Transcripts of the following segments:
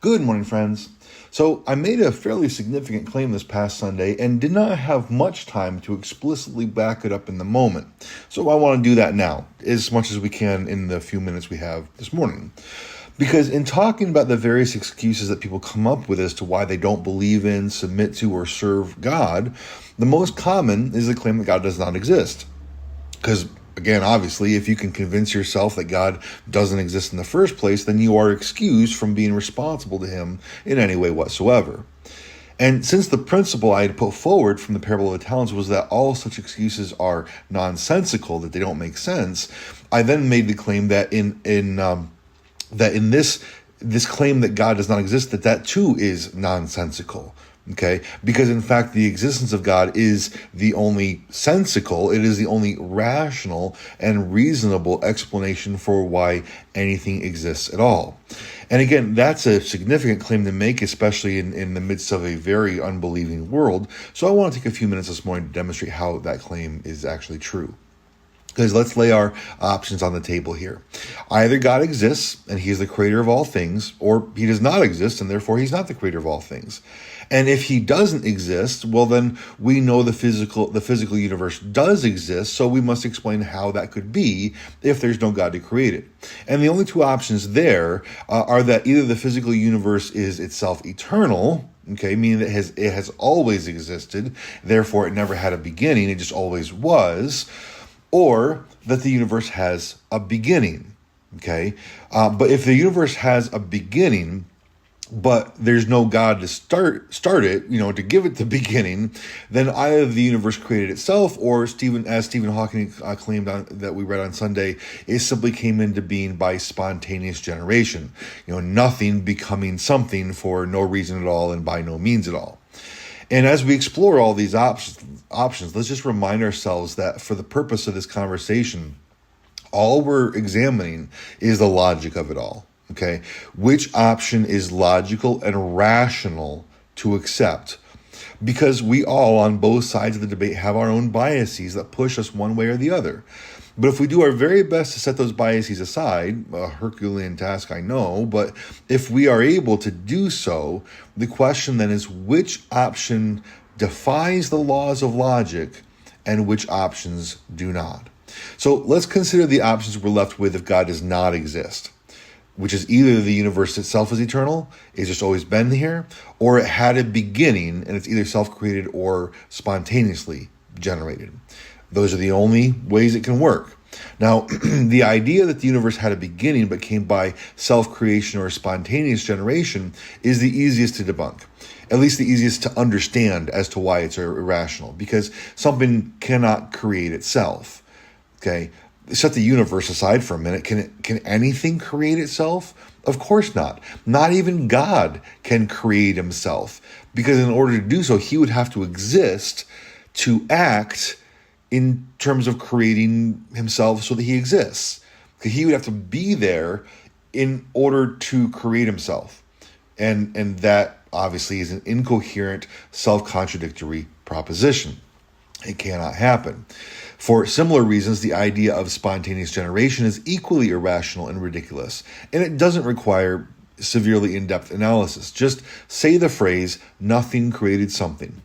Good morning, friends. So I made a fairly significant claim this past Sunday and did not have much time to explicitly back it up in the moment. So I want to do that now, as much as we can in the few minutes we have this morning. Because in talking about the various excuses that people come up with as to why they don't believe in, submit to, or serve God, the most common is the claim that God does not exist. Because again, obviously, if you can convince yourself that God doesn't exist in the first place, then you are excused from being responsible to him in any way whatsoever. And since the principle I had put forward from the parable of the talents was that all such excuses are nonsensical, that they don't make sense, I then made the claim that in this claim that God does not exist, that too is nonsensical. Okay, because in fact, the existence of God is the only sensical, it is the only rational and reasonable explanation for why anything exists at all. And again, that's a significant claim to make, especially in the midst of a very unbelieving world. So I want to take a few minutes this morning to demonstrate how that claim is actually true. Because let's lay our options on the table here. Either God exists and he is the creator of all things, or he does not exist and therefore he's not the creator of all things. And if he doesn't exist, well then we know the physical universe does exist, so we must explain how that could be if there's no God to create it. And the only two options there are that either the physical universe is itself eternal, okay, meaning that it has always existed, therefore it never had a beginning, it just always was, or that the universe has a beginning, okay? But if the universe has a beginning, but there's no God to start it, to give it the beginning, then either the universe created itself, or as Stephen Hawking claimed that we read on Sunday, it simply came into being by spontaneous generation. Nothing becoming something for no reason at all and by no means at all. And as we explore all these options, let's just remind ourselves that for the purpose of this conversation, all we're examining is the logic of it all. Okay, which option is logical and rational to accept? Because we all, on both sides of the debate, have our own biases that push us one way or the other. But if we do our very best to set those biases aside, a Herculean task, I know, but if we are able to do so, the question then is which option defies the laws of logic and which options do not? So let's consider the options we're left with if God does not exist, which is either the universe itself is eternal, it's just always been here, or it had a beginning and it's either self-created or spontaneously generated. Those are the only ways it can work. Now, the idea that the universe had a beginning but came by self-creation or spontaneous generation is the easiest to debunk, at least the easiest to understand as to why it's irrational, because something cannot create itself. Okay, set the universe aside for a minute. Can anything create itself? Of course not. Not even God can create himself, because in order to do so, he would have to exist to act in terms of creating himself so that he exists. He would have to be there in order to create himself. And that obviously is an incoherent, self-contradictory proposition. It cannot happen. For similar reasons, the idea of spontaneous generation is equally irrational and ridiculous, and it doesn't require severely in-depth analysis. Just say the phrase, nothing created something.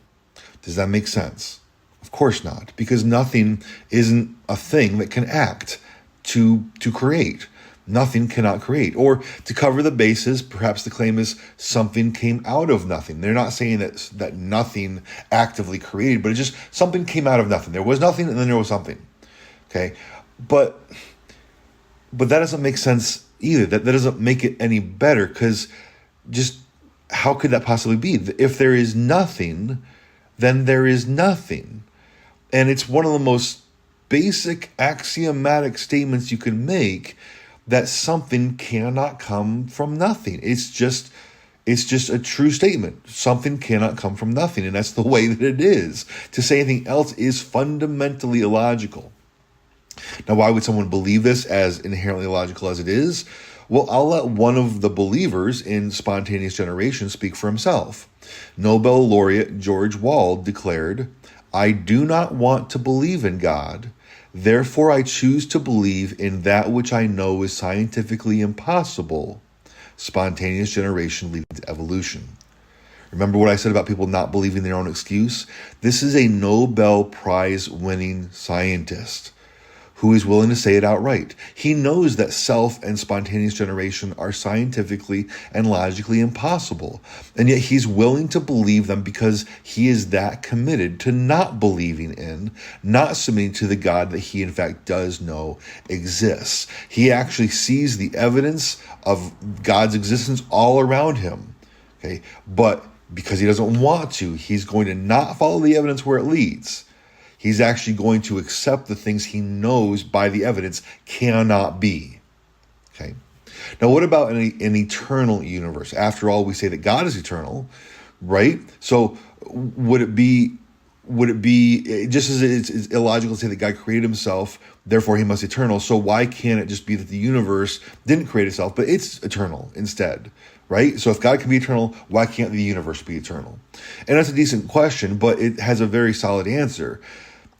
Does that make sense? Of course not, because nothing isn't a thing that can act to create. Nothing cannot create. Or to cover the bases, perhaps the claim is something came out of nothing. They're not saying that nothing actively created, but it's just something came out of nothing. There was nothing and then there was something. Okay? But that doesn't make sense either. That doesn't make it any better, because just how could that possibly be? If there is nothing, then there is nothing. And it's one of the most basic axiomatic statements you can make, that something cannot come from nothing. It's just a true statement. Something cannot come from nothing, and that's the way that it is. To say anything else is fundamentally illogical. Now, why would someone believe this as inherently illogical as it is? Well, I'll let one of the believers in spontaneous generation speak for himself. Nobel laureate George Wald declared, "I do not want to believe in God. Therefore, I choose to believe in that which I know is scientifically impossible, spontaneous generation leading to evolution. Remember what I said about people not believing their own excuse? This is a Nobel Prize winning scientist who is willing to say it outright. He knows that self and spontaneous generation are scientifically and logically impossible, and yet he's willing to believe them because he is that committed to not believing in, not submitting to the God that he in fact does know exists. He actually sees the evidence of God's existence all around him, okay? But because he doesn't want to, he's going to not follow the evidence where it leads. He's actually going to accept the things he knows by the evidence cannot be. Okay. Now, what about an eternal universe? After all, we say that God is eternal, right? So would it be just as it's illogical to say that God created himself, therefore he must be eternal? So why can't it just be that the universe didn't create itself, but it's eternal instead? Right? So if God can be eternal, why can't the universe be eternal? And that's a decent question, but it has a very solid answer.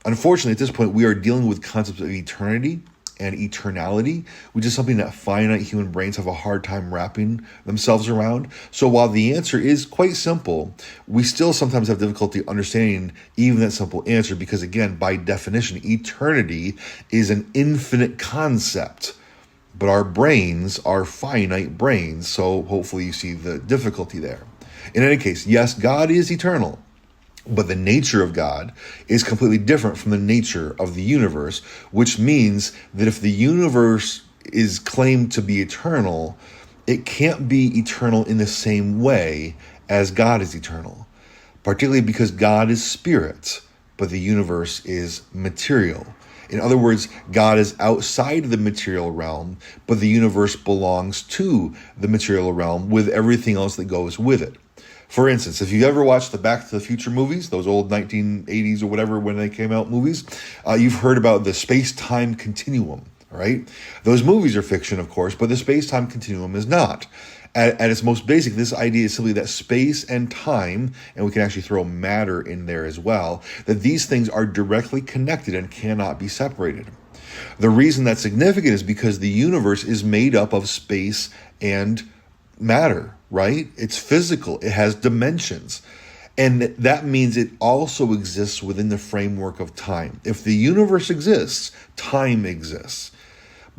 Unfortunately, at this point, we are dealing with concepts of eternity and eternality, which is something that finite human brains have a hard time wrapping themselves around. So while the answer is quite simple, we still sometimes have difficulty understanding even that simple answer because, again, by definition, eternity is an infinite concept. But our brains are finite brains, so hopefully you see the difficulty there. In any case, yes, God is eternal, but the nature of God is completely different from the nature of the universe, which means that if the universe is claimed to be eternal, it can't be eternal in the same way as God is eternal, particularly because God is spirit, but the universe is material. In other words, God is outside the material realm, but the universe belongs to the material realm with everything else that goes with it. For instance, if you ever watched the Back to the Future movies, those old 1980s or whatever when they came out movies, you've heard about the space-time continuum, right? Those movies are fiction, of course, but the space-time continuum is not. At its most basic, this idea is simply that space and time, and we can actually throw matter in there as well, that these things are directly connected and cannot be separated. The reason that's significant is because the universe is made up of space and matter, right? It's physical. It has dimensions. And that means it also exists within the framework of time. If the universe exists, time exists.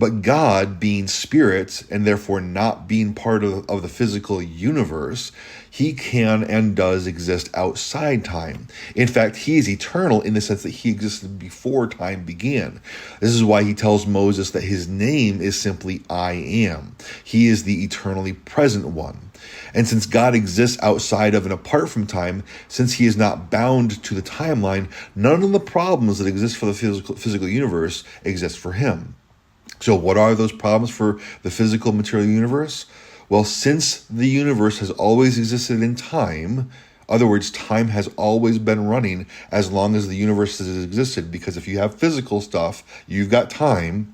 But God, being spirit and therefore not being part of the physical universe, he can and does exist outside time. In fact, he is eternal in the sense that he existed before time began. This is why he tells Moses that his name is simply I am. He is the eternally present one. And since God exists outside of and apart from time, since he is not bound to the timeline, none of the problems that exist for the physical universe exist for him. So what are those problems for the physical material universe? Well, since the universe has always existed in time, in other words, time has always been running as long as the universe has existed, because if you have physical stuff, you've got time.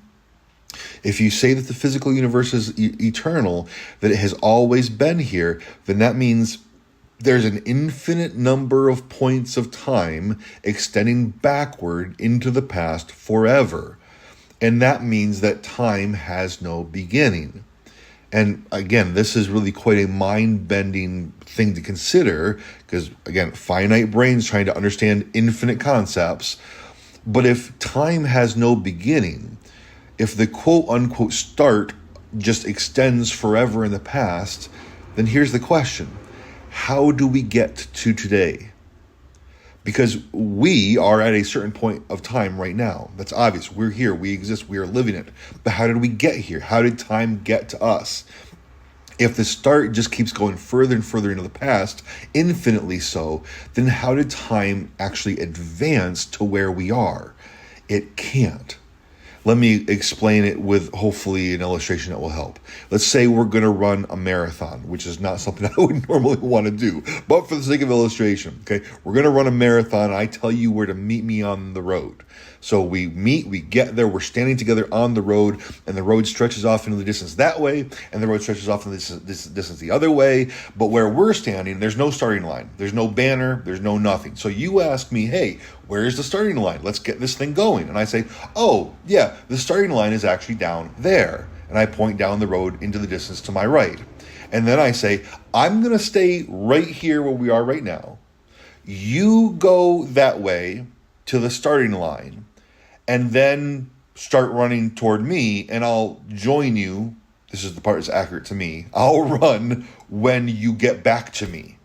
If you say that the physical universe is eternal, that it has always been here, then that means there's an infinite number of points of time extending backward into the past forever. And that means that time has no beginning. And again, this is really quite a mind-bending thing to consider because, again, finite brains trying to understand infinite concepts. But if time has no beginning, if the quote-unquote start just extends forever in the past, then here's the question. How do we get to today? Because we are at a certain point of time right now. That's obvious. We're here. We exist. We are living it. But how did we get here? How did time get to us? If the start just keeps going further and further into the past, infinitely so, then how did time actually advance to where we are? It can't. Let me explain it with hopefully an illustration that will help. Let's say we're going to run a marathon, which is not something I would normally want to do, but for the sake of illustration, okay, we're going to run a marathon. And I tell you where to meet me on the road. So we meet, we get there, we're standing together on the road, and the road stretches off into the distance that way, and the road stretches off into the distance the other way. But where we're standing, there's no starting line. There's no banner. There's no nothing. So you ask me, hey, where's the starting line? Let's get this thing going. And I say, oh, yeah, the starting line is actually down there. And I point down the road into the distance to my right. And then I say, I'm going to stay right here where we are right now. You go that way to the starting line and then start running toward me, and I'll join you. This is the part that's accurate to me. I'll run when you get back to me.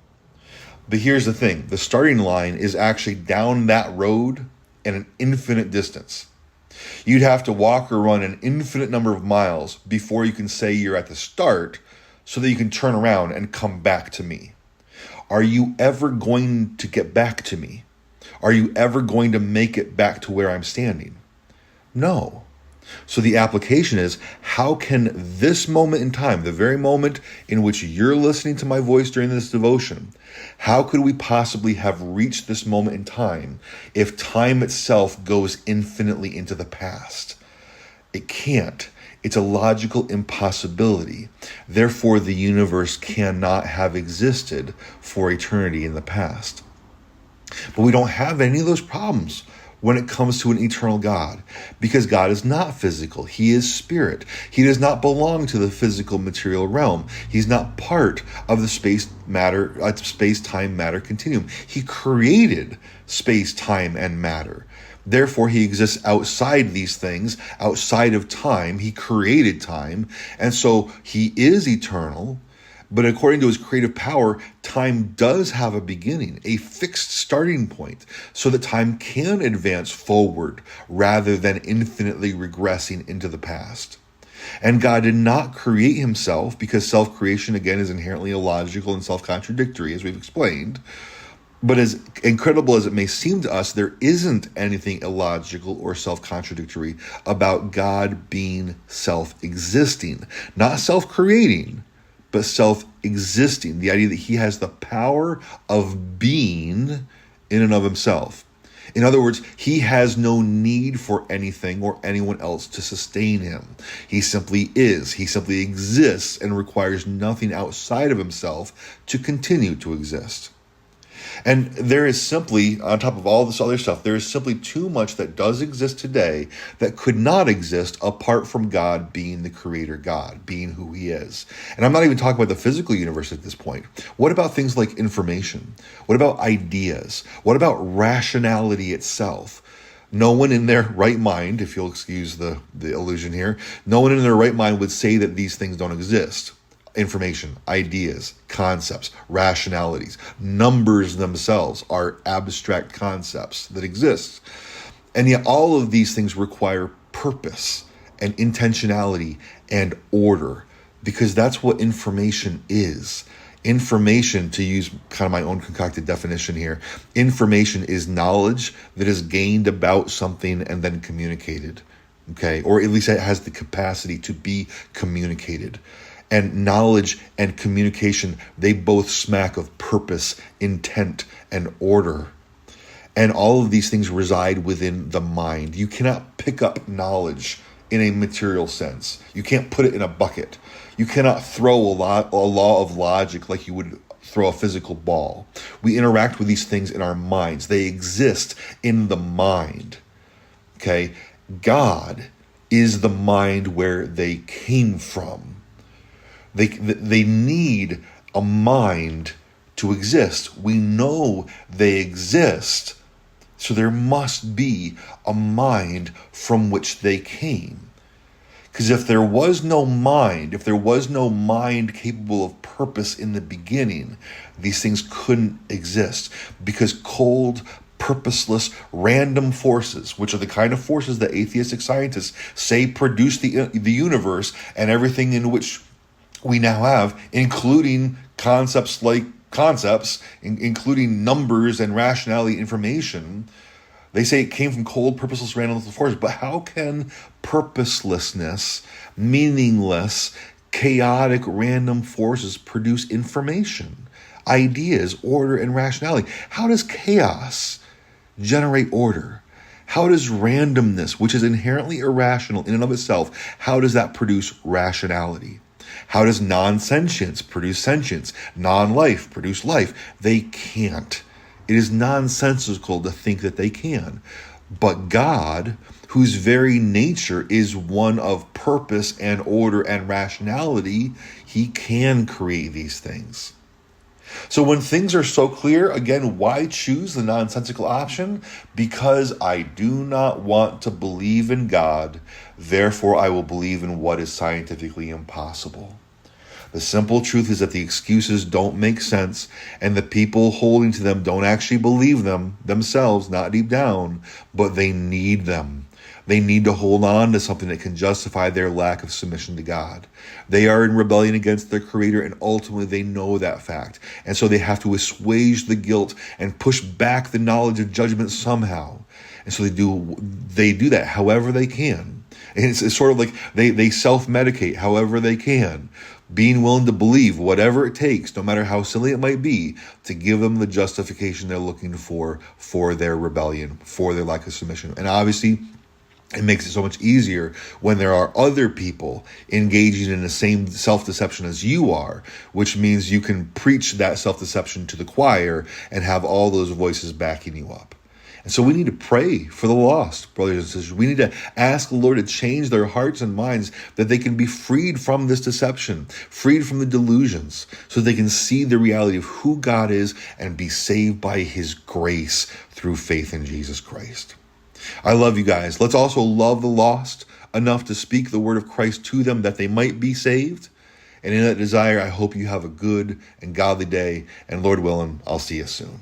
But here's the thing. The starting line is actually down that road at an infinite distance. You'd have to walk or run an infinite number of miles before you can say you're at the start so that you can turn around and come back to me. Are you ever going to get back to me? Are you ever going to make it back to where I'm standing? No. So the application is, how can this moment in time, the very moment in which you're listening to my voice during this devotion, how could we possibly have reached this moment in time if time itself goes infinitely into the past? It can't. It's a logical impossibility. Therefore, the universe cannot have existed for eternity in the past. But we don't have any of those problems when it comes to an eternal God, because God is not physical. He is spirit. He does not belong to the physical material realm. He's not part of the space-time matter continuum. He created space, time, and matter. Therefore, he exists outside these things, outside of time. He created time, and so he is eternal. But according to his creative power, time does have a beginning, a fixed starting point, so that time can advance forward rather than infinitely regressing into the past. And God did not create himself, because self-creation, again, is inherently illogical and self-contradictory, as we've explained. But as incredible as it may seem to us, there isn't anything illogical or self-contradictory about God being self-existing, not self-creating, but self-existing. The idea that he has the power of being in and of himself. In other words, he has no need for anything or anyone else to sustain him. He simply is. He simply exists and requires nothing outside of himself to continue to exist. And there is simply, on top of all this other stuff, there is simply too much that does exist today that could not exist apart from God being the creator God, being who he is. And I'm not even talking about the physical universe at this point. What about things like information? What about ideas? What about rationality itself? No one in their right mind, if you'll excuse the illusion here, no one in their right mind would say that these things don't exist. Information, ideas, concepts, rationalities, numbers themselves are abstract concepts that exist. And yet all of these things require purpose and intentionality and order, because that's what information is. Information, to use kind of my own concocted definition here, information is knowledge that is gained about something and then communicated, okay? Or at least it has the capacity to be communicated. And knowledge and communication, they both smack of purpose, intent, and order. And all of these things reside within the mind. You cannot pick up knowledge in a material sense. You can't put it in a bucket. You cannot throw a law of logic like you would throw a physical ball. We interact with these things in our minds. They exist in the mind. Okay? God is the mind where they came from. They need a mind to exist. We know they exist, so there must be a mind from which they came. Because if there was no mind capable of purpose in the beginning, these things couldn't exist. Because cold, purposeless, random forces, which are the kind of forces that atheistic scientists say produce the universe and everything in which we now have, including including numbers and rationality information. They say it came from cold, purposeless, random forces. But how can purposelessness, meaningless, chaotic, random forces produce information, ideas, order, and rationality? How does chaos generate order? How does randomness, which is inherently irrational in and of itself, how does that produce rationality? How does non-sentience produce sentience? Non-life produce life? They can't. It is nonsensical to think that they can. But God, whose very nature is one of purpose and order and rationality, He can create these things. So when things are so clear, again, why choose the nonsensical option? Because I do not want to believe in God, therefore I will believe in what is scientifically impossible. The simple truth is that the excuses don't make sense, and the people holding to them don't actually believe them themselves, not deep down, but they need them. They need to hold on to something that can justify their lack of submission to God. They are in rebellion against their Creator, and ultimately they know that fact. And so they have to assuage the guilt and push back the knowledge of judgment somehow. And so they do that however they can. And it's sort of like they self-medicate however they can, being willing to believe whatever it takes, no matter how silly it might be, to give them the justification they're looking for their rebellion, for their lack of submission. And obviously, it makes it so much easier when there are other people engaging in the same self-deception as you are, which means you can preach that self-deception to the choir and have all those voices backing you up. And so we need to pray for the lost, brothers and sisters. We need to ask the Lord to change their hearts and minds that they can be freed from this deception, freed from the delusions, so they can see the reality of who God is and be saved by his grace through faith in Jesus Christ. I love you guys. Let's also love the lost enough to speak the word of Christ to them that they might be saved. And in that desire, I hope you have a good and godly day. And Lord willing, I'll see you soon.